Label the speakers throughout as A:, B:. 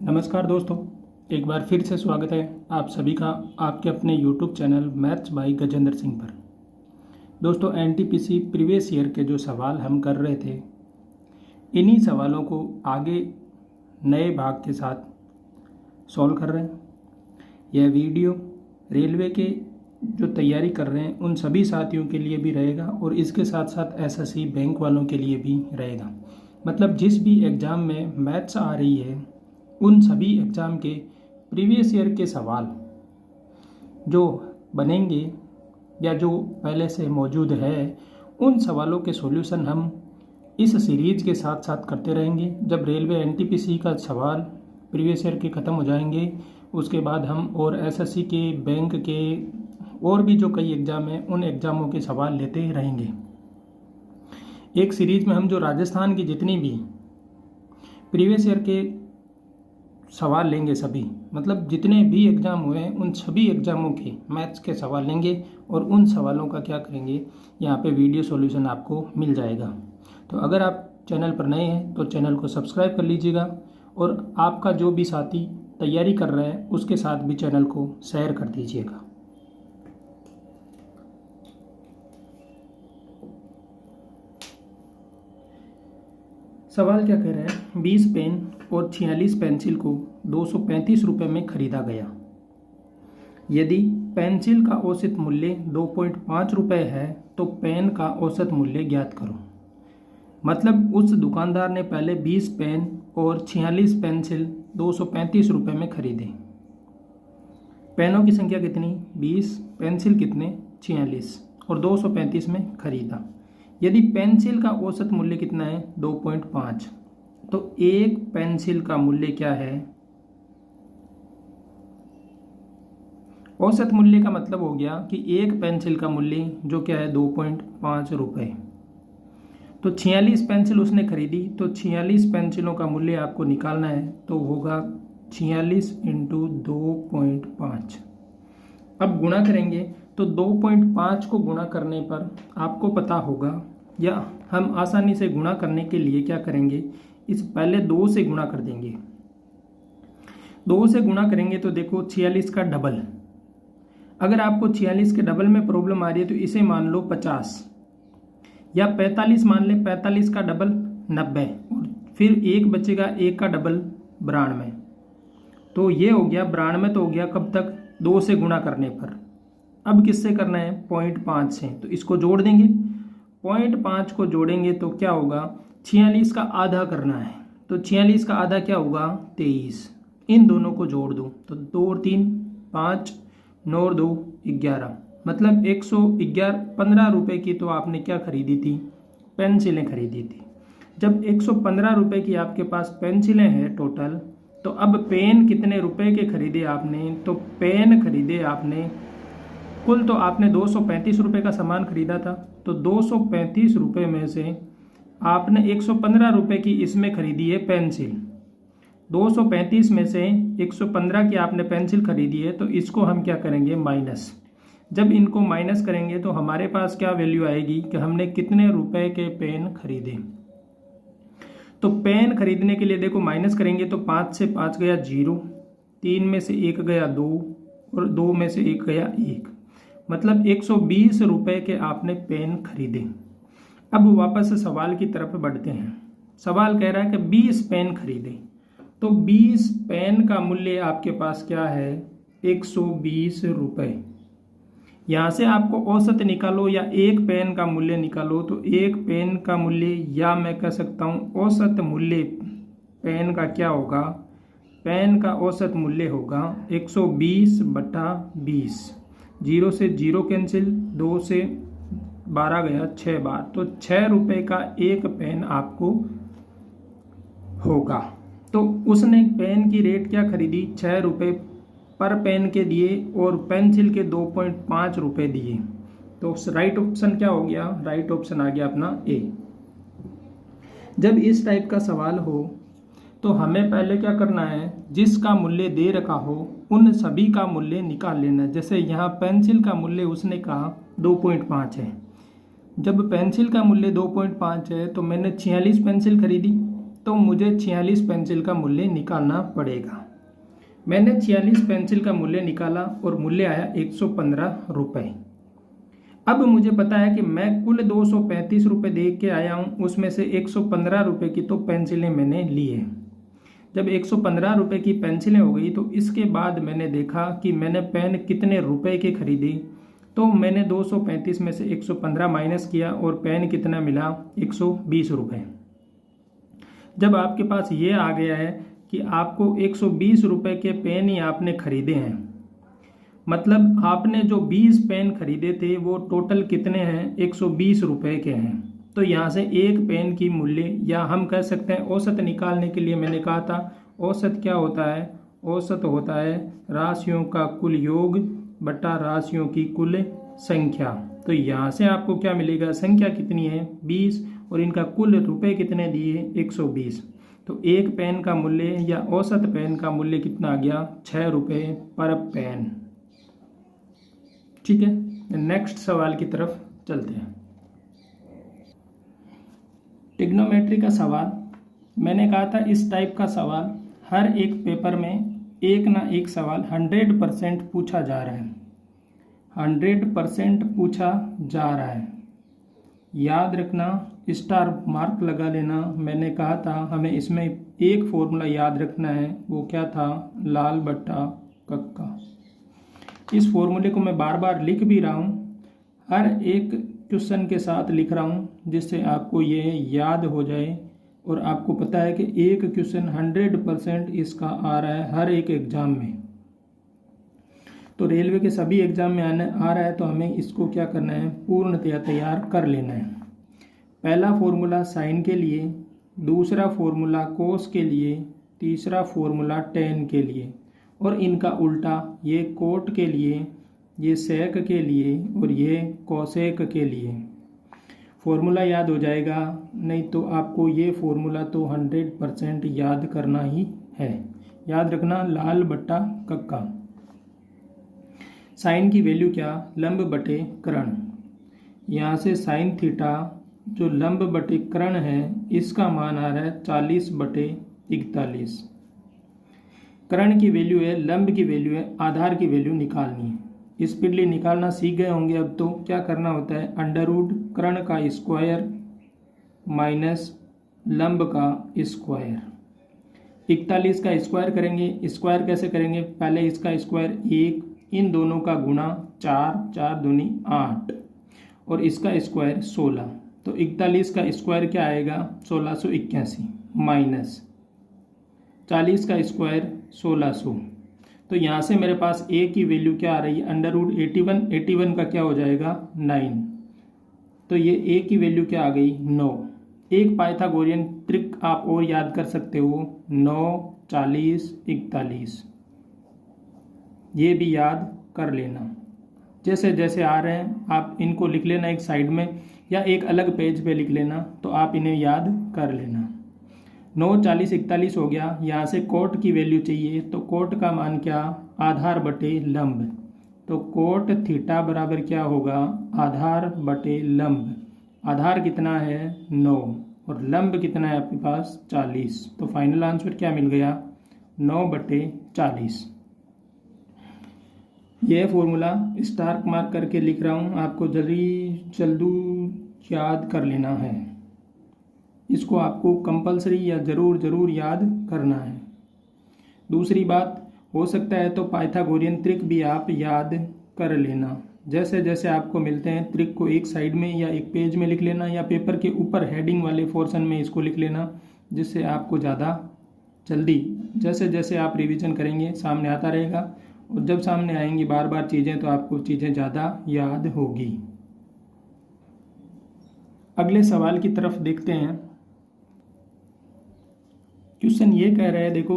A: नमस्कार दोस्तों, एक बार फिर से स्वागत है आप सभी का आपके अपने YouTube channel maths by Gajendra Singh पर। दोस्तों, एनटीपीसी प्रीवियस ईयर के जो सवाल हम कर रहे थे, इन्हीं सवालों को आगे नए भाग के साथ सॉल्व कर रहे हैं। यह वीडियो रेलवे के जो तैयारी कर रहे हैं उन सभी साथियों के लिए भी रहेगा और इसके साथ साथ एसएससी बैंक वालों के लिए भी रहेगा। मतलब जिस भी एग्ज़ाम में मैथ्स आ रही है, उन सभी एग्ज़ाम के प्रीवियस ईयर के सवाल जो बनेंगे या जो पहले से मौजूद है, उन सवालों के सॉल्यूशन हम इस सीरीज़ के साथ साथ करते रहेंगे। जब रेलवे एनटीपीसी का सवाल प्रीवियस ईयर के ख़त्म हो जाएंगे, उसके बाद हम और एसएससी के, बैंक के और भी जो कई एग्ज़ाम हैं, उन एग्ज़ामों के सवाल लेते रहेंगे। एक सीरीज़ में हम जो राजस्थान की जितनी भी प्रीवियस ईयर के सवाल लेंगे, सभी मतलब जितने भी एग्ज़ाम हुए हैं उन सभी एग्ज़ामों के मैथ्स के सवाल लेंगे और उन सवालों का क्या करेंगे, यहाँ पे वीडियो सॉल्यूशन आपको मिल जाएगा। तो अगर आप चैनल पर नए हैं तो चैनल को सब्सक्राइब कर लीजिएगा और आपका जो भी साथी तैयारी कर रहे हैं उसके साथ भी चैनल को शेयर कर दीजिएगा। सवाल क्या कह रहे हैं, 20 पेन और 46 पेंसिल को 235 रुपये में खरीदा गया। यदि पेंसिल का औसत मूल्य 2.5 रुपये है तो पेन का औसत मूल्य ज्ञात करो। मतलब उस दुकानदार ने पहले 20 पेन और 46 पेंसिल 235 रुपये में खरीदे। पेनों की संख्या कितनी, 20, पेंसिल कितने, 46 और 235 में खरीदा। यदि पेंसिल का औसत मूल्य कितना है, 2.5, तो एक पेंसिल का मूल्य क्या है, औसत मूल्य का मतलब हो गया कि एक पेंसिल का मूल्य जो क्या है 2.5 रुपये। तो 46 पेंसिल उसने खरीदी, तो 46 पेंसिलों का मूल्य आपको निकालना है, तो होगा 46 × 2.5। अब गुणा करेंगे तो 2.5 को गुणा करने पर आपको पता होगा, या हम आसानी से गुणा करने के लिए क्या करेंगे, इस पहले 2 से गुणा कर देंगे। 2 से गुणा करेंगे तो देखो 46 का डबल। अगर आपको 46 के डबल में प्रॉब्लम आ रही है तो इसे मान लो 50, या 45 मान ले, 45 का डबल 90, और फिर एक बचेगा, एक का डबल 92। तो ये हो गया 92, तो हो गया कब तक, 2 से गुणा करने पर। अब किससे करना है, 0.5 से, तो इसको जोड़ देंगे। 0.5 को जोड़ेंगे तो क्या होगा, 46 का आधा करना है, तो 46 का आधा क्या होगा, 23। इन दोनों को जोड़ दो तो 2 और 3 5, 9 और 2 11, मतलब 115 रुपये की तो आपने क्या खरीदी थी, पेंसिलें खरीदी थी। जब 115 रुपये की आपके पास पेंसिलें हैं टोटल, तो अब पेन कितने रुपए के खरीदे आपने, तो पेन खरीदे आपने कुल, तो आपने 235 रुपये का सामान खरीदा था, तो 235 रुपये में से आपने 115 रुपये की इसमें खरीदी है पेंसिल। 235 में से 115 की आपने पेंसिल खरीदी है, तो इसको हम क्या करेंगे, माइनस। जब इनको माइनस करेंगे तो हमारे पास क्या वैल्यू आएगी कि हमने कितने रुपए के पेन खरीदे। तो पेन खरीदने के लिए देखो माइनस करेंगे तो 5 से 5 गया 0, 3 में से 1 गया 2 और 2 में से 1 गया 1, मतलब 120 रुपये के आपने पेन खरीदे। अब वापस से सवाल की तरफ बढ़ते हैं। सवाल कह रहा है कि 20 पेन खरीदे, तो 20 पेन का मूल्य आपके पास क्या है, 120 रुपये। यहाँ से आपको औसत निकालो या एक पेन का मूल्य निकालो, तो एक पेन का मूल्य, या मैं कह सकता हूँ औसत मूल्य पेन का क्या होगा, पेन का औसत मूल्य होगा 120/20। 0 से 0 कैंसिल, 2 से 12 गया 6 बार, तो 6 रुपये का एक पेन आपको होगा। तो उसने पेन की रेट क्या खरीदी, 6 रुपये पर पेन के दिए और पेंसिल के 2.5 रुपये दिए। तो राइट ऑप्शन क्या हो गया, राइट ऑप्शन आ गया अपना ए। जब इस टाइप का सवाल हो तो हमें पहले क्या करना है, जिसका मूल्य दे रखा हो उन सभी का मूल्य निकाल लेना। जैसे यहाँ पेंसिल का मूल्य उसने कहा 2.5 है। जब पेंसिल का मूल्य 2.5 है तो मैंने 46 पेंसिल खरीदी, तो मुझे 46 पेंसिल का मूल्य निकालना पड़ेगा। मैंने 46 पेंसिल का मूल्य निकाला और मूल्य आया 115 रुपये। अब मुझे पता है कि मैं कुल 235 रुपये दे के आया हूँ, उसमें से 115 रुपये की तो पेंसिलें मैंने ली है। जब 115 रुपये की पेंसिलें हो गई तो इसके बाद मैंने देखा कि मैंने पेन कितने रुपए के खरीदे, तो मैंने 235 में से 115 माइनस किया और पेन कितना मिला, 120 रुपये। जब आपके पास ये आ गया है कि आपको 120 रुपये के पेन ही आपने खरीदे हैं, मतलब आपने जो 20 पेन खरीदे थे वो टोटल कितने हैं, 120 रुपये के हैं। तो यहाँ से एक पेन की मूल्य, या हम कह सकते हैं औसत निकालने के लिए मैंने कहा था औसत क्या होता है, औसत होता है राशियों का कुल योग बटा राशियों की कुल संख्या। तो यहाँ से आपको क्या मिलेगा, संख्या कितनी है 20 और इनका कुल रुपए कितने दिए 120। तो एक पेन का मूल्य या औसत पेन का मूल्य कितना आ गया, 6 रुपये पर पेन। ठीक है, नेक्स्ट सवाल की तरफ चलते हैं। ट्रिग्नोमेट्री का सवाल, मैंने कहा था इस टाइप का सवाल हर एक पेपर में एक ना एक सवाल 100% पूछा जा रहा है, 100% पूछा जा रहा है। याद रखना, स्टार मार्क लगा लेना। मैंने कहा था हमें इसमें एक फॉर्मूला याद रखना है, वो क्या था, लाल बट्टा कक्का। इस फॉर्मूले को मैं बार बार लिख भी रहा हूँ, हर एक क्वेश्चन के साथ लिख रहा हूँ, जिससे आपको ये याद हो जाए और आपको पता है कि एक क्वेश्चन 100% इसका आ रहा है हर एक एग्जाम में। तो रेलवे के सभी एग्जाम में आ रहा है, तो हमें इसको क्या करना है, पूर्णतया तैयार कर लेना है। पहला फॉर्मूला साइन के लिए, दूसरा फॉर्मूला कोस के लिए, तीसरा फॉर्मूला टेन के लिए, और इनका उल्टा, ये कोट के लिए, ये सेक के लिए और ये कोसेक के लिए। फॉर्मूला याद हो जाएगा, नहीं तो आपको ये फॉर्मूला तो 100% याद करना ही है। याद रखना, लाल बट्टा कक्का। साइन की वैल्यू क्या, लंब बटे कर्ण। यहाँ से साइन थीटा जो लंब बटे कर्ण है इसका मान आ रहा है 40/41। कर्ण की वैल्यू है, लंब की वैल्यू है, आधार की वैल्यू निकालनी है। स्पीडली निकालना सीख गए होंगे अब तो। क्या करना होता है, अंडररूट कर्ण का स्क्वायर माइनस लंब का स्क्वायर। 41 का स्क्वायर करेंगे, स्क्वायर कैसे करेंगे, पहले इसका स्क्वायर 1, इन दोनों का गुणा 4, 4 दूनी 8 और इसका स्क्वायर 16। तो 41 का स्क्वायर क्या आएगा, 1681 माइनस 40 का स्क्वायर 1600। तो यहाँ से मेरे पास ए की वैल्यू क्या आ रही है, अंडररूट 81 का क्या हो जाएगा 9। तो ये ए की वैल्यू क्या आ गई 9। एक पाइथागोरियन ट्रिक आप और याद कर सकते हो, 9, 40, 41, ये भी याद कर लेना। जैसे जैसे आ रहे हैं आप इनको लिख लेना एक साइड में या एक अलग पेज पे लिख लेना, तो आप इन्हें याद कर लेना। 9, 40, 41 हो गया। यहाँ से कोट की वैल्यू चाहिए, तो कोट का मान क्या, आधार बटे लंब। तो कोट थीटा बराबर क्या होगा, आधार बटे लंब। आधार कितना है 9 और लंब कितना है आपके पास 40। तो फाइनल आंसर क्या मिल गया, 9/40। यह फॉर्मूला स्टार मार्क करके लिख रहा हूँ, आपको जल्दी याद कर लेना है। इसको आपको कंपलसरी या ज़रूर याद करना है। दूसरी बात, हो सकता है तो पाइथागोरियन ट्रिक भी आप याद कर लेना। जैसे जैसे आपको मिलते हैं ट्रिक को एक साइड में या एक पेज में लिख लेना या पेपर के ऊपर हेडिंग वाले पोर्शन में इसको लिख लेना, जिससे आपको ज़्यादा जल्दी जैसे जैसे आप रिवीजन करेंगे सामने आता रहेगा, और जब सामने आएंगी बार बार चीज़ें तो आपको चीज़ें ज़्यादा याद होगी। अगले सवाल की तरफ देखते हैं। क्वेश्चन ये कह रहा है, देखो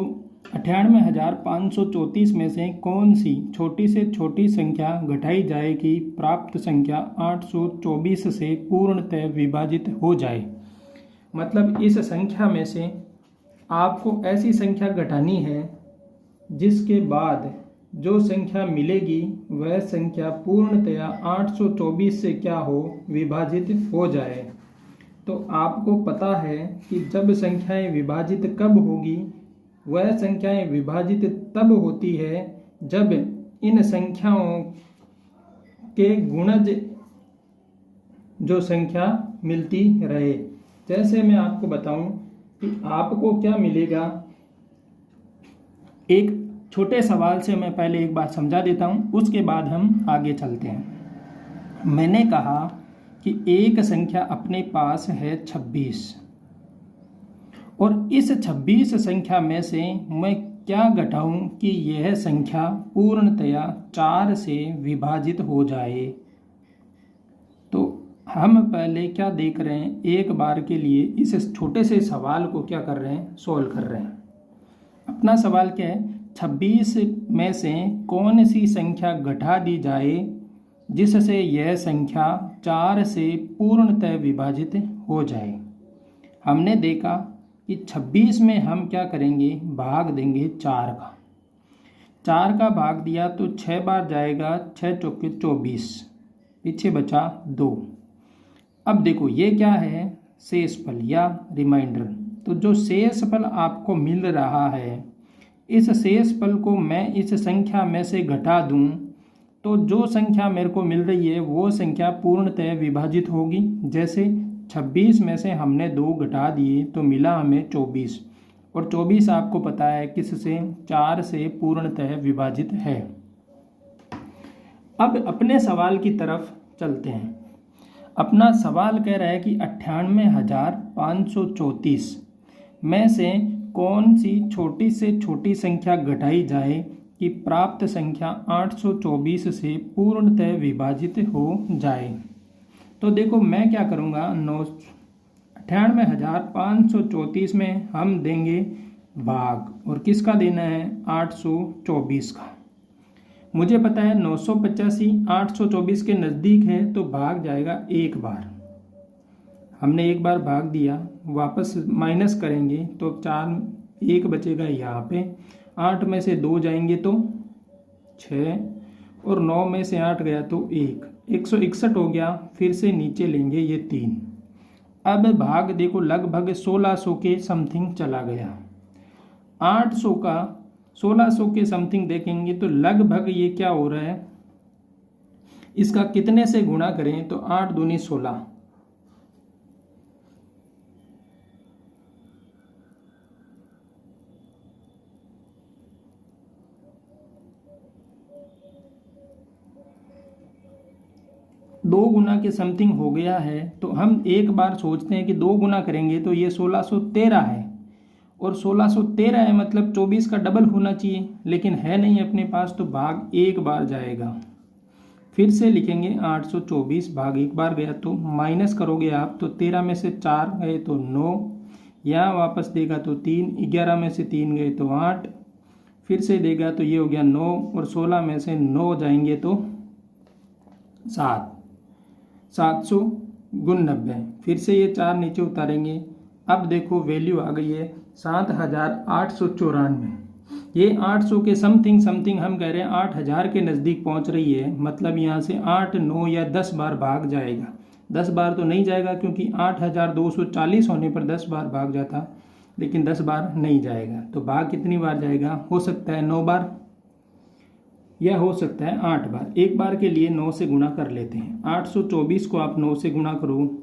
A: 98,534 में से कौन सी छोटी से छोटी संख्या घटाई जाए कि प्राप्त संख्या 824 से पूर्णतः विभाजित हो जाए। मतलब इस संख्या में से आपको ऐसी संख्या घटानी है जिसके बाद जो संख्या मिलेगी वह संख्या पूर्णतया 824 से क्या हो, विभाजित हो जाए। तो आपको पता है कि जब संख्याएं विभाजित कब होगी, वह संख्याएं विभाजित तब होती है जब इन संख्याओं के गुणज जो संख्या मिलती रहे। जैसे मैं आपको बताऊं कि आपको क्या मिलेगा, एक छोटे सवाल से मैं पहले एक बार समझा देता हूं, उसके बाद हम आगे चलते हैं। मैंने कहा कि एक संख्या अपने पास है 26 और इस 26 संख्या में से मैं क्या घटाऊं कि यह संख्या पूर्णतया 4 से विभाजित हो जाए। तो हम पहले क्या देख रहे हैं, एक बार के लिए इस छोटे से सवाल को क्या कर रहे हैं, सोल्व कर रहे हैं। अपना सवाल क्या है, 26 में से कौन सी संख्या घटा दी जाए जिससे यह संख्या 4 से पूर्णतः विभाजित हो जाए। हमने देखा कि 26 में हम क्या करेंगे, भाग देंगे 4 का। 4 का भाग दिया तो 6 बार जाएगा, 6 चौके 24, पीछे बचा 2। अब देखो ये क्या है, शेषफल या रिमाइंडर। तो जो शेषफल आपको मिल रहा है, इस शेषफल को मैं इस संख्या में से घटा दूं तो जो संख्या मेरे को मिल रही है वो संख्या पूर्णतः विभाजित होगी। जैसे 26 में से हमने 2 घटा दिए तो मिला हमें 24, और 24 आपको पता है किससे, 4 से पूर्णतः विभाजित है। अब अपने सवाल की तरफ चलते हैं। अपना सवाल कह रहा है कि 98,534 में से कौन सी छोटी से छोटी संख्या घटाई जाए कि प्राप्त संख्या 824 से पूर्णतः विभाजित हो जाए। तो देखो मैं क्या करूँगा, 98,534 में हम देंगे भाग, और किसका देना है, 824 का। मुझे पता है 985 824 के नज़दीक है तो भाग जाएगा एक बार। हमने एक बार भाग दिया, वापस माइनस करेंगे तो 4 1 बचेगा यहाँ पे, 8 में से 2 जाएंगे तो 6, और 9 में से 8 गया तो 1, 161 हो गया। फिर से नीचे लेंगे ये 3। अब भाग देखो लगभग 1600 के समथिंग चला गया। 800 का 1600 के समथिंग देखेंगे तो लगभग ये क्या हो रहा है, इसका कितने से गुणा करें तो 8 दूनी 16, दो गुना के समथिंग हो गया है। तो हम एक बार सोचते हैं कि 2 गुना करेंगे तो ये 1613 है, और 1613 है मतलब 24 का डबल होना चाहिए, लेकिन है नहीं अपने पास, तो भाग एक बार जाएगा। फिर से लिखेंगे 824, भाग एक बार गया तो माइनस करोगे आप तो 13 में से 4 गए तो 9, यहाँ वापस देगा तो 3, 11 में से 3 गए तो 8, फिर से देगा तो ये हो गया 9, और 16 में से 9 जाएंगे तो 7, 700 गुण 90। फिर से ये 4 नीचे उतारेंगे। अब देखो वैल्यू आ गई है 7894। ये 800 के समथिंग हम कह रहे हैं 8000 के नज़दीक पहुंच रही है, मतलब यहाँ से 8, 9 या 10 बार भाग जाएगा। 10 बार तो नहीं जाएगा क्योंकि 8240 होने पर 10 बार भाग जाता, लेकिन 10 बार नहीं जाएगा। तो भाग कितनी बार जाएगा, हो सकता है 9 बार या हो सकता है 8 बार। एक बार के लिए 9 से गुणा कर लेते हैं। 824 को आप 9 से गुणा करो,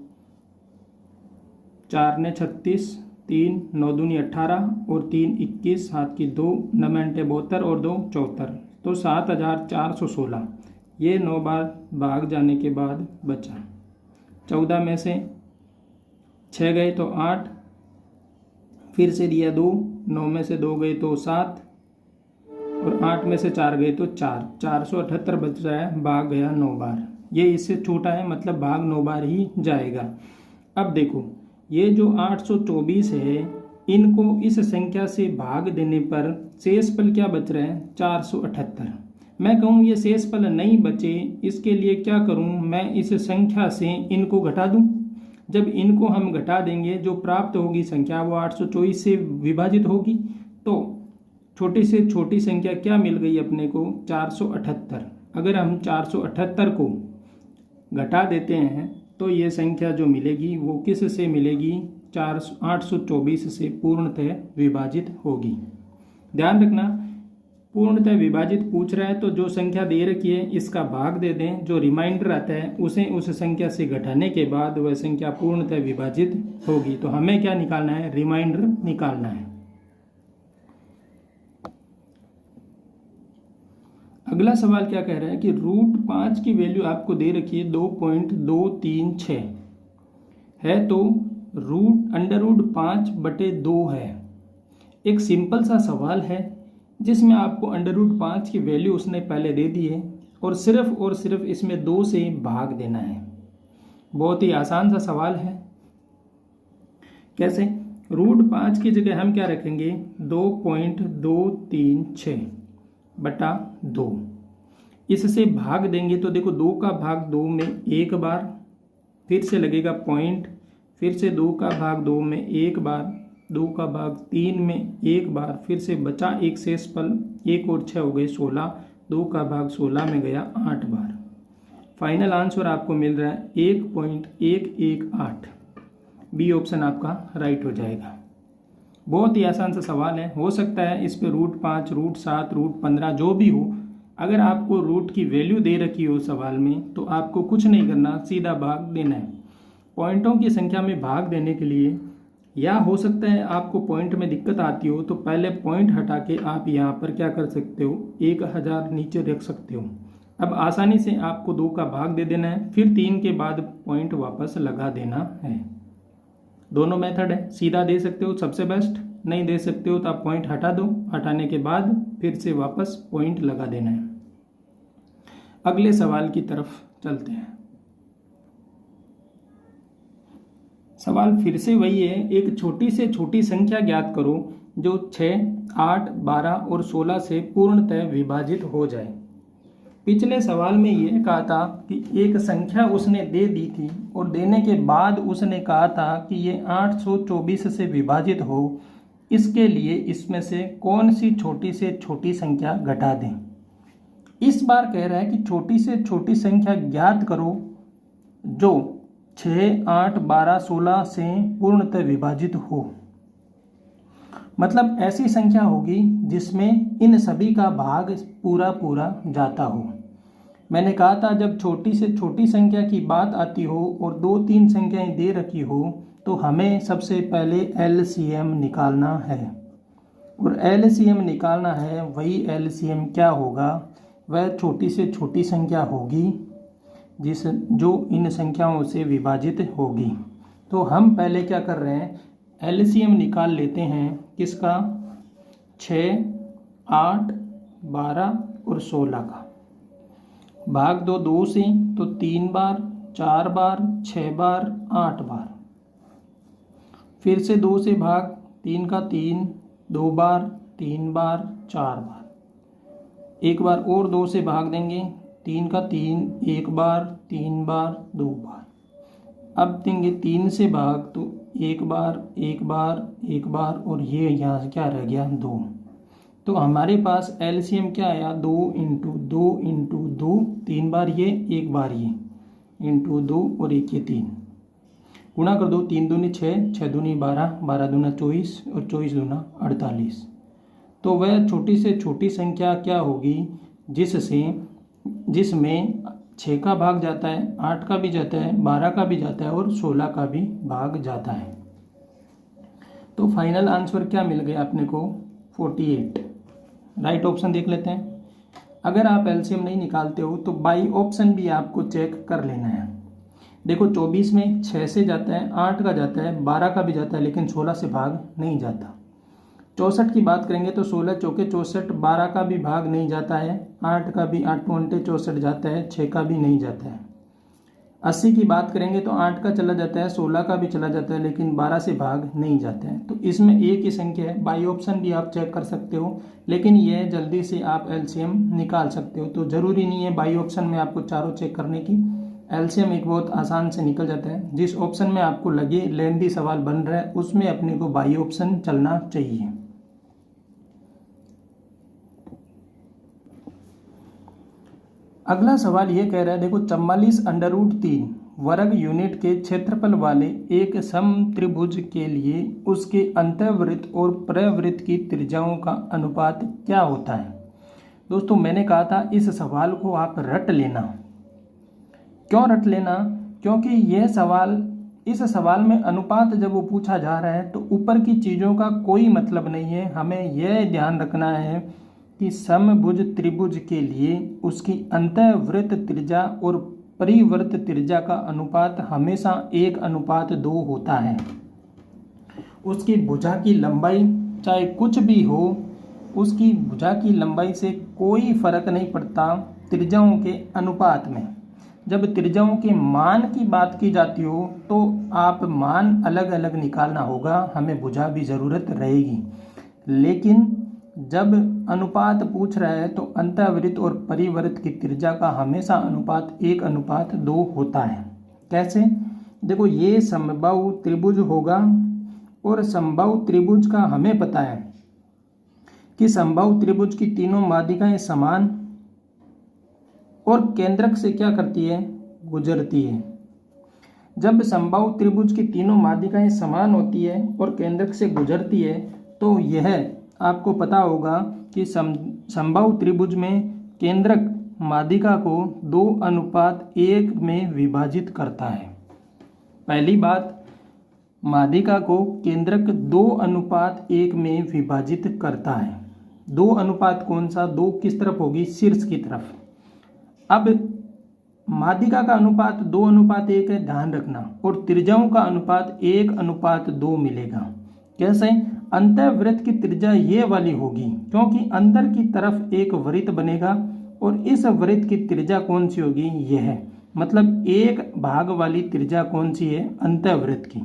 A: 4 ने 36, 3 9 दूनी 18 और 3 21, 7 की 2 9 72 और 2 74, तो 7416। ये 9 बार भाग जाने के बाद बचा 14 में से 6 गए तो 8, फिर से दिया 2, 9 में से 2 गए तो 7, और 8 में से 4 गए तो 4, 478 बच रहा है, भाग गया 9 बार। ये इससे छोटा है मतलब भाग 9 बार ही जाएगा। अब देखो ये जो 824 है, इनको इस संख्या से भाग देने पर शेषफल क्या बच रहा है, 478। मैं कहूँ ये शेषफल नहीं बचे, इसके लिए क्या करूँ, मैं इस संख्या से इनको घटा दूँ। जब इनको हम घटा देंगे जो प्राप्त होगी संख्या वो 824 से विभाजित होगी। तो छोटी से छोटी संख्या क्या मिल गई अपने को, 478। अगर हम 478 को घटा देते हैं तो ये संख्या जो मिलेगी वो किस से मिलेगी, 824 से पूर्णतः विभाजित होगी। ध्यान रखना, पूर्णतः विभाजित पूछ रहा है तो जो संख्या दे रखी है इसका भाग दे दें, जो रिमाइंडर आता है उसे उस संख्या से घटाने के बाद वह संख्या पूर्णतः विभाजित होगी। तो हमें क्या निकालना है, रिमाइंडर निकालना है। अगला सवाल क्या कह रहा है कि √5 की वैल्यू आपको दे रखी है 2.236 है, तो √5/2 है। एक सिंपल सा सवाल है जिसमें आपको √5 की वैल्यू उसने पहले दे दी है और सिर्फ इसमें 2 से भाग देना है। बहुत ही आसान सा सवाल है। कैसे, √5 की जगह हम क्या रखेंगे, 2.236/2। इससे भाग देंगे तो देखो 2 का भाग 2 में एक बार, फिर से लगेगा पॉइंट, फिर से 2 का भाग 2 में एक बार, 2 का भाग 3 में एक बार, फिर से बचा एक शेषफल, 1 और 6 हो गए 16, 2 का भाग 16 में गया 8 बार। फाइनल आंसर आपको मिल रहा है 1.118। बी ऑप्शन आपका राइट हो जाएगा। बहुत ही आसान सा सवाल है। हो सकता है इस पे √5, √7, √15 जो भी हो, अगर आपको रूट की वैल्यू दे रखी हो सवाल में तो आपको कुछ नहीं करना, सीधा भाग देना है। पॉइंटों की संख्या में भाग देने के लिए, या हो सकता है आपको पॉइंट में दिक्कत आती हो तो पहले पॉइंट हटा के आप यहाँ पर क्या कर सकते हो, 1000 नीचे रख सकते हो। अब आसानी से आपको 2 का भाग दे देना है, फिर 3 के बाद पॉइंट वापस लगा देना है। दोनों मेथड है, सीधा दे सकते हो सबसे बेस्ट, नहीं दे सकते हो तो आप पॉइंट हटा दो, हटाने के बाद फिर से वापस पॉइंट लगा देना है। अगले सवाल की तरफ चलते हैं। सवाल फिर से वही है, एक छोटी से छोटी संख्या ज्ञात करो जो 6, 8, 12 और 16 से पूर्णतः विभाजित हो जाए। पिछले सवाल में ये कहा था कि एक संख्या उसने दे दी थी और देने के बाद उसने कहा था कि ये 824 से विभाजित हो, इसके लिए इसमें से कौन सी छोटी से छोटी संख्या घटा दें। इस बार कह रहा है कि छोटी से छोटी संख्या ज्ञात करो जो 6, 8, 12, 16 से पूर्णतः विभाजित हो। मतलब ऐसी संख्या होगी जिसमें इन सभी का भाग पूरा पूरा जाता हो। मैंने कहा था जब छोटी से छोटी संख्या की बात आती हो और 2-3 संख्याएं दे रखी हो तो हमें सबसे पहले एलसीएम निकालना है, और एलसीएम निकालना है, वही एलसीएम क्या होगा, वह छोटी से छोटी संख्या होगी जो इन संख्याओं से विभाजित होगी। तो हम पहले क्या कर रहे हैं, एलसीएम निकाल लेते हैं किसका, 6, 8, 12 और 16 का। भाग दो 2 से तो 3 बार, 4 बार, 6 बार, 8 बार। फिर से 2 से भाग, 3 का 3, 2 बार, 3 बार, 4 बार। एक बार और 2 से भाग देंगे, 3 का 3, 1 बार, 3 बार, 2 बार। अब देंगे 3 से भाग तो 1 बार, 1 बार, 1 बार, और ये यहाँ से क्या रह गया, 2। तो हमारे पास एलसीएम क्या आया, 2 × 2 × 2, 3 बार ये, 1 बार ये, × 2 और 1 ये 3। गुणा कर दो, 3 दूनी 6, 6 दूनी 12, 12 दूना 24 और 24 दूना 48। तो वह छोटी से छोटी संख्या क्या होगी जिसमें 6 का भाग जाता है, 8 का भी जाता है, 12 का भी जाता है और 16 का भी भाग जाता है। तो फाइनल आंसर क्या मिल गया अपने को, 48। राइट ऑप्शन देख लेते हैं। अगर आप एलसीएम नहीं निकालते हो तो बाई ऑप्शन भी आपको चेक कर लेना है। देखो 24 में 6 से जाता है, 8 का जाता है, 12 का भी जाता है, लेकिन 16 से भाग नहीं जाता। 64 की बात करेंगे तो 16 चौके 64, 12 का भी भाग नहीं जाता है, 8 का भी, 8 × 64 जाता है, 6 का भी नहीं जाता है। 80 की बात करेंगे तो 8 का चला जाता है, 16 का भी चला जाता है, लेकिन 12 से भाग नहीं जाता है। तो इसमें एक ही संख्या है, बाई ऑप्शन भी आप चेक कर सकते हो, लेकिन यह जल्दी से आप एलसीएम निकाल सकते हो। तो ज़रूरी नहीं है बाई ऑप्शन में आपको चारों चेक करने की, एलसीएम एक बहुत आसान से निकल जाता है। जिस ऑप्शन में आपको लगे लेंथी सवाल बन रहा है उसमें अपने को बाई ऑप्शन चलना चाहिए। अगला सवाल ये कह रहा है, देखो 44 √3 वर्ग यूनिट के क्षेत्रफल वाले एक समत्रिभुज के लिए उसके अंतःवृत्त और प्रवृत्त की त्रिज्याओं का अनुपात क्या होता है। दोस्तों मैंने कहा था इस सवाल को आप रट लेना। क्यों रट लेना? क्योंकि इस सवाल में अनुपात जब वो पूछा जा रहा है तो ऊपर की चीज़ों का कोई मतलब नहीं है। हमें यह ध्यान रखना है कि समभुज त्रिभुज के लिए उसकी अंतःवृत्त त्रिज्या और परिवृत्त त्रिज्या का अनुपात हमेशा 1:2 होता है। उसकी भुजा की लंबाई चाहे कुछ भी हो, उसकी भुजा की लंबाई से कोई फर्क नहीं पड़ता त्रिज्याओं के अनुपात में। जब त्रिज्याओं के मान की बात की जाती हो तो आप मान अलग अलग निकालना होगा, हमें भुजा भी ज़रूरत रहेगी। लेकिन जब अनुपात पूछ रहा है तो अंतःवृत्त और परिवृत्त की त्रिज्या का हमेशा अनुपात 1:2 होता है। कैसे? देखो ये समबाहु त्रिभुज होगा और समबाहु त्रिभुज का हमें पता है कि समबाहु त्रिभुज की तीनों माध्यिकाएं समान और केंद्रक से क्या करती है? गुजरती है। जब समबाहु त्रिभुज की तीनों माध्यिकाएं समान होती है और केंद्रक से गुजरती है तो यह आपको पता होगा कि समबाहु त्रिभुज में केंद्रक माध्यिका को 2:1 में विभाजित करता है। पहली बात, माध्यिका को केंद्रक 2:1 में विभाजित करता है। 2 अनुपात कौन सा? 2 किस तरफ होगी? शीर्ष की तरफ। अब माध्यिका का अनुपात 2:1 है, ध्यान रखना, और त्रिज्याओं का अनुपात 1:2 मिलेगा। कैसे? अंतःवृत्त की त्रिज्या ये वाली होगी क्योंकि अंदर की तरफ एक वृत्त बनेगा और इस वृत्त की त्रिज्या कौन सी होगी? यह, मतलब एक भाग वाली त्रिज्या कौन सी है? अंतःवृत्त की।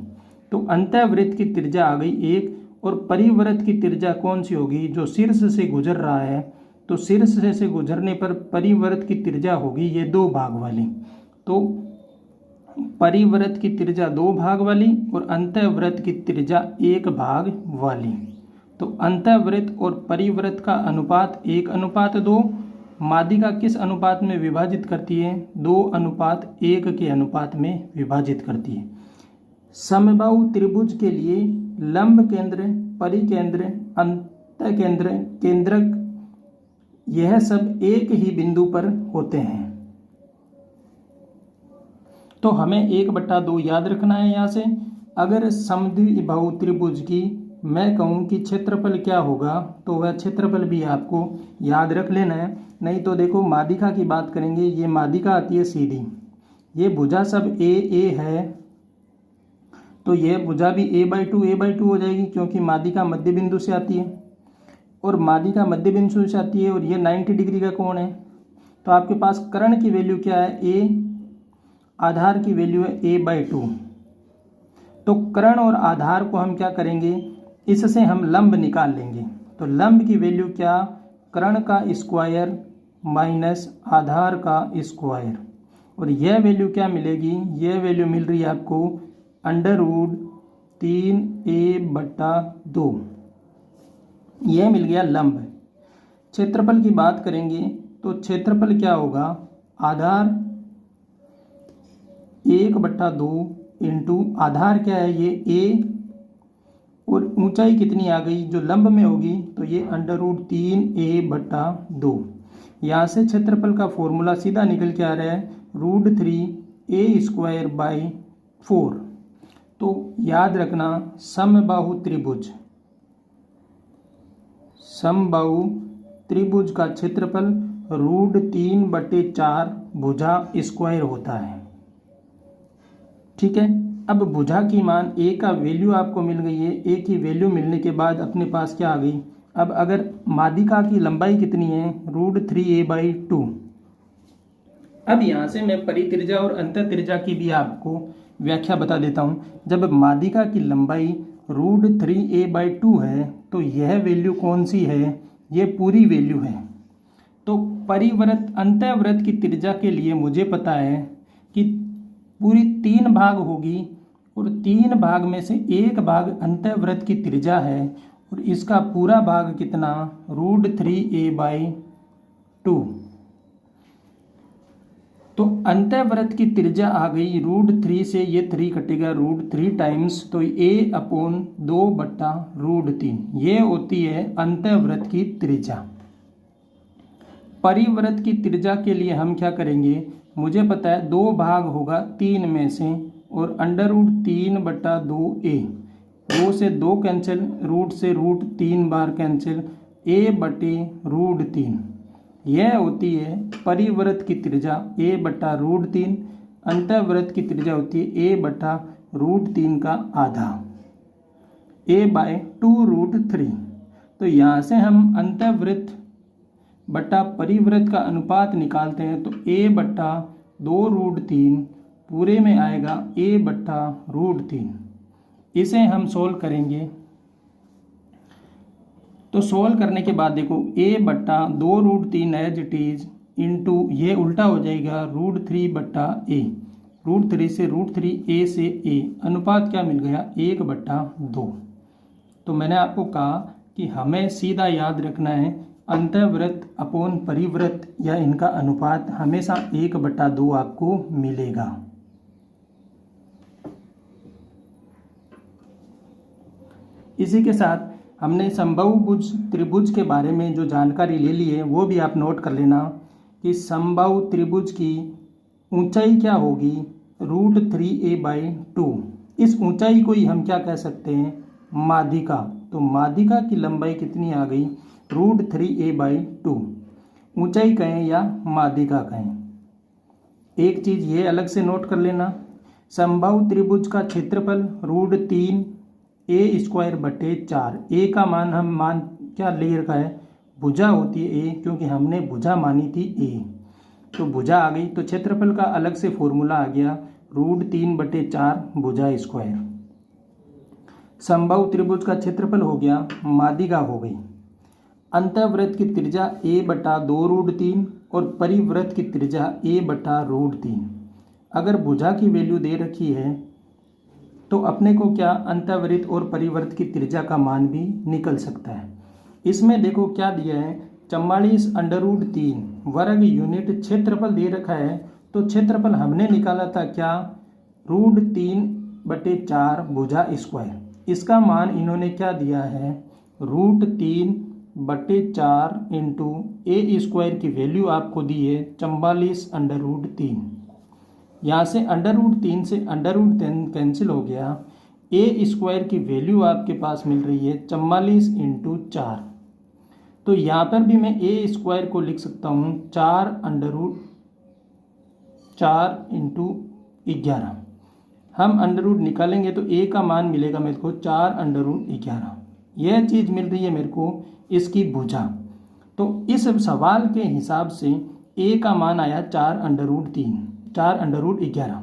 A: तो अंतःवृत्त की त्रिज्या आ गई 1, और परिवृत्त की त्रिज्या कौन सी होगी? जो शीर्ष से गुजर रहा है, तो शीर्ष से गुजरने पर परिवृत्त की त्रिज्या होगी ये 2 भाग वाली। तो परिवृत्त की त्रिज्या 2 भाग वाली और अंतःवृत्त की त्रिज्या 1 भाग वाली। तो अंतःवृत्त और परिवृत्त का अनुपात 1:2। माध्यिका किस अनुपात में विभाजित करती है? 2:1 के अनुपात में विभाजित करती है। समबाहु त्रिभुज के लिए लंब केंद्र, परिकेंद्र, अंतःकेंद्र, केंद्रक यह सब एक ही बिंदु पर होते हैं। तो हमें 1/2 याद रखना है। यहाँ से अगर समद्विबाहु त्रिभुज की मैं कहूँ कि क्षेत्रफल क्या होगा तो वह क्षेत्रफल भी आपको याद रख लेना है। नहीं तो देखो माध्यिका की बात करेंगे, ये माध्यिका आती है सीधी, ये भुजा सब ए है, तो यह भुजा भी a/2 हो जाएगी क्योंकि माध्यिका मध्य बिंदु से आती है और माध्यिका मध्य बिंदु से आती है और ये 90 डिग्री का कोण है। तो आपके पास कर्ण की वैल्यू क्या है? a, आधार की वैल्यू है a/2। तो कर्ण और आधार को हम क्या करेंगे? इससे हम लंब निकाल लेंगे। तो लंब की वैल्यू क्या? कर्ण का स्क्वायर माइनस आधार का स्क्वायर, और यह वैल्यू क्या मिलेगी? यह वैल्यू मिल रही है आपको √3a/2। यह मिल गया लंब। क्षेत्रफल की बात करेंगे तो क्षेत्रफल क्या होगा? आधार 1/2 इंटू आधार क्या है? ये a, और ऊंचाई कितनी आ गई जो लंब में होगी? तो ये √3a/2। यहाँ से क्षेत्रफल का फॉर्मूला सीधा निकल के आ रहा है √3a²/4। तो याद रखना समबाहु त्रिभुज का क्षेत्रफल √3/4 भुजा स्क्वायर होता है। ठीक है। अब भुजा की मान a का वैल्यू आपको मिल गई है। a की वैल्यू मिलने के बाद अपने पास क्या आ गई? अब अगर माध्यिका की लंबाई कितनी है? √3a/2। अब यहाँ से मैं परित्रिज्या और अंतःत्रिज्या की भी आपको व्याख्या बता देता हूँ। जब माध्यिका की लंबाई √3a/2 है तो यह वैल्यू कौन सी है? ये पूरी वैल्यू है। तो परिवृत्त अंतःवृत्त की त्रिज्या के लिए मुझे पता है कि पूरी 3 भाग होगी और 3 भाग में से 1 भाग अंतःवृत्त की त्रिज्या है और इसका पूरा भाग कितना? √3a/2। तो अंतःवृत्त की त्रिज्या आ गई √3 से, ये 3 कटेगा √3 टाइम्स, तो a/2/√3 ये होती है अंतःवृत्त की त्रिज्या। परिवृत्त की त्रिज्या के लिए हम क्या करेंगे, मुझे पता है 2 भाग होगा 3 में से, और √3/2a, 2 से 2 कैंसिल, रूट से √3 बार कैंसिल, a/√3 यह होती है परिवृत्त की त्रिज्या a/√3। अंतःवृत्त की त्रिज्या होती है a/√3 का आधा, a/2√3। तो यहाँ से हम अंतःवृत्त बटा परिवृत्त का अनुपात निकालते हैं, तो a/2√3 पूरे में आएगा a/√3। इसे हम सोल्व करेंगे, तो सोल्व करने के बाद देखो a/2√3 as it is into, ये उल्टा हो जाएगा √3/a, √3 से √3, a से a, अनुपात क्या मिल गया 1/2। तो मैंने आपको कहा कि हमें सीधा याद रखना है अंतःवृत्त अपॉन परिवृत्त या इनका अनुपात हमेशा 1/2 आपको मिलेगा। इसी के साथ हमने समबाहु त्रिभुज के बारे में जो जानकारी ले ली है वो भी आप नोट कर लेना कि समबाहु त्रिभुज की ऊंचाई क्या होगी √3a/2। इस ऊंचाई को ही हम क्या कह सकते हैं, माध्यिका। तो माध्यिका की लंबाई कितनी आ गई √3a/2। ऊंचाई कहें या माध्यिका कहें। एक चीज़ ये अलग से नोट कर लेना, समबाहु त्रिभुज का क्षेत्रफल √3a² ए का मान हम क्या ले रखा है, भुजा होती है ए, क्योंकि हमने भुजा मानी थी ए, तो भुजा आ गई। तो क्षेत्रफल का अलग से फॉर्मूला आ गया √3/4 भुजा स्क्वायर। समबाहु त्रिभुज का क्षेत्रफल हो गया, माध्यिका हो गई। अंतःवृत्त की त्रिज्या a/2√3 और परिवृत्त की त्रिज्या a/√3। अगर भुजा की वैल्यू दे रखी है तो अपने को क्या अंतःवृत्त और परिवृत्त की त्रिज्या का मान भी निकल सकता है। इसमें देखो क्या दिया है, 44√3 वर्ग यूनिट क्षेत्रफल दे रखा है। तो क्षेत्रफल हमने निकाला था क्या √3/4 भुजा स्क्वायर। इसका मान इन्होंने क्या दिया है √3/4 इंटू a² की वैल्यू आपको दी है 44√3। यहाँ से √3 से √10 कैंसिल हो गया, a² की वैल्यू आपके पास मिल रही है 44 × 4। तो यहाँ पर भी मैं a² को लिख सकता हूँ 4 × 11। हम √ निकालेंगे तो a का मान मिलेगा मेरे को 4 √ 11। यह चीज़ मिल रही है मेरे को इसकी भुजा। तो इस सवाल के हिसाब से a का मान आया 4 √ 11।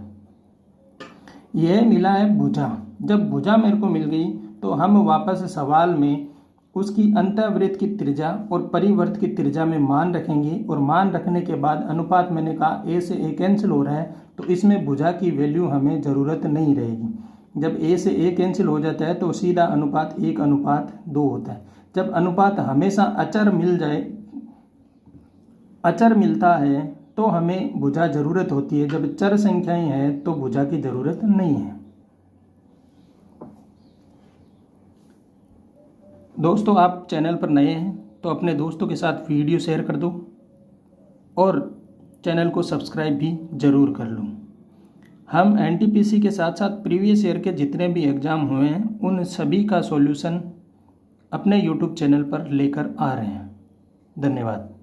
A: यह मिला है भुजा। जब भुजा मेरे को मिल गई तो हम वापस सवाल में उसकी अंतःवृत्त की त्रिज्या और परिवृत्त की त्रिज्या में मान रखेंगे, और मान रखने के बाद अनुपात मैंने कहा a से a कैंसिल हो रहा है, तो इसमें भुजा की वैल्यू हमें ज़रूरत नहीं रहेगी। जब a से a कैंसिल हो जाता है तो सीधा अनुपात 1:2 होता है। जब अनुपात हमेशा अचर मिलता है तो हमें भुजा ज़रूरत होती है, जब चर संख्याएं हैं तो भुजा की ज़रूरत नहीं है। दोस्तों, आप चैनल पर नए हैं तो अपने दोस्तों के साथ वीडियो शेयर कर दो और चैनल को सब्सक्राइब भी ज़रूर कर लो। हम NTPC के साथ साथ प्रीवियस ईयर के जितने भी एग्ज़ाम हुए हैं उन सभी का सॉल्यूशन अपने YouTube चैनल पर लेकर आ रहे हैं। धन्यवाद।